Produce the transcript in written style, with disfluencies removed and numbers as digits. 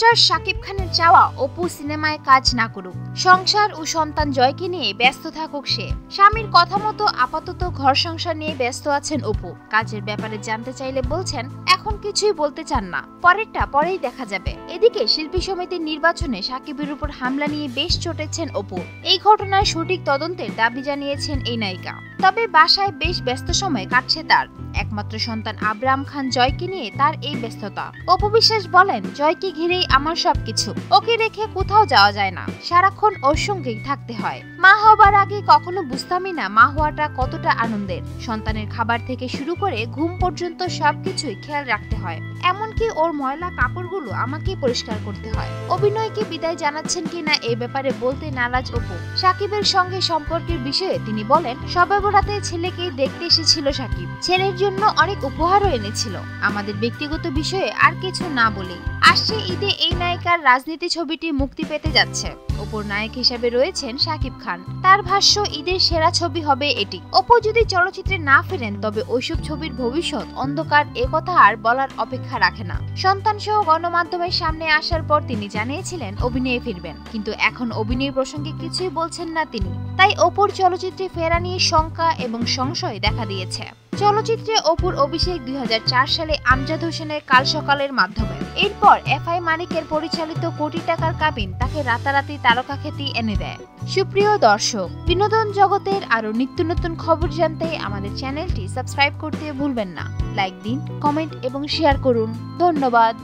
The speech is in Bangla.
সুপারস্টার শাকিব খানের চাওয়া অপু সিনেমায় কাজ না করুক, সংসার ও সন্তান জয়কে নিয়ে ব্যস্ত থাকুক সে। স্বামীর কথা মতো আপাতত ঘর সংসার নিয়ে ব্যস্ত আছেন অপু। কাজের ব্যাপারে জানতে চাইলে বলছেন এখন কিছুই বলতে চান না, পরেরটা পরেই দেখা যাবে। এদিকে শিল্পী সমিতির নির্বাচনে শাকিবের উপর হামলা নিয়ে বেশ চটেছেন অপু। এই ঘটনার সঠিক তদন্তের দাবি জানিয়েছেন এই নায়িকা। তবে বাসায় বেশ ব্যস্ত সময় কাটছে তার। একমাত্র সন্তান আব্রাহাম খান জয়কে নিয়ে তার এই ব্যস্ততা। অপু বিশ্বাস বলেন, জয়কে ঘিরেই আমার সবকিছু, ওকে রেখে কোথাও যাওয়া যায় না, সারাক্ষণ ওর সঙ্গেই থাকতে হয়। মা হবার আগে কখনো বুঝতামই না মা হওয়াটা কতটা আনন্দের। সন্তানের খাবার থেকে শুরু করে ঘুম পর্যন্ত সবকিছুই খেয়াল রাখতে হয়, এমনকি ওর ময়লা কাপড়গুলো আমাকেই পরিষ্কার করতে হয়। অভিনয়কে বিদায় জানাচ্ছেন কিনা এই ব্যাপারে বলতে নারাজ অপু। শাকিবের সঙ্গে সম্পর্কের বিষয়ে তিনি বলেন, শবে বরাতে ছেলেকে দেখতে এসেছিল শাকিব, ছেলের জন্য অনেক উপহারও এনেছিল। আমাদের ব্যক্তিগত বিষয়ে আর কিছু না বলি। আসছে ঈদে এই নায়িকার রাজনীতি ছবিটি মুক্তি পেতে যাচ্ছে। অপুর নায়ক হিসেবে রয়েছেন শাকিব খান। তার ভাষ্য, ঈদের সেরা ছবি হবে এটি। অপু যদি চলচ্চিত্রে না ফেরেন তবে ওইসব ছবির ভবিষ্যৎ অন্ধকার, একথা আর বলার অপেক্ষা রাখে না। সন্তান সহ গণমাধ্যমের সামনে আসার পর তিনি জানিয়েছিলেন অভিনয়ে ফিরবেন, কিন্তু এখন অভিনয় প্রসঙ্গে কিছুই বলছেন না তিনি। তাই অপুর চলচ্চিত্রে ফেরা নিয়ে শঙ্কা এবং সংশয় দেখা দিয়েছে। চলচ্চিত্রে অপুর অভিষেক 2004 সালে আমজাদ হোসেনের কাল সকালের মাধ্যমে। এরপর এফআই মানিকের পরিচালিত কোটি টাকার কাবিন তাকে রাতারাতি তারকা খ্যাতি এনে দেয়। সুপ্রিয় দর্শক, বিনোদন জগতের আরো নিত্য নতুন খবর জানতে আমাদের চ্যানেলটি সাবস্ক্রাইব করতে ভুলবেন না। লাইক দিন, কমেন্ট এবং শেয়ার করুন। ধন্যবাদ।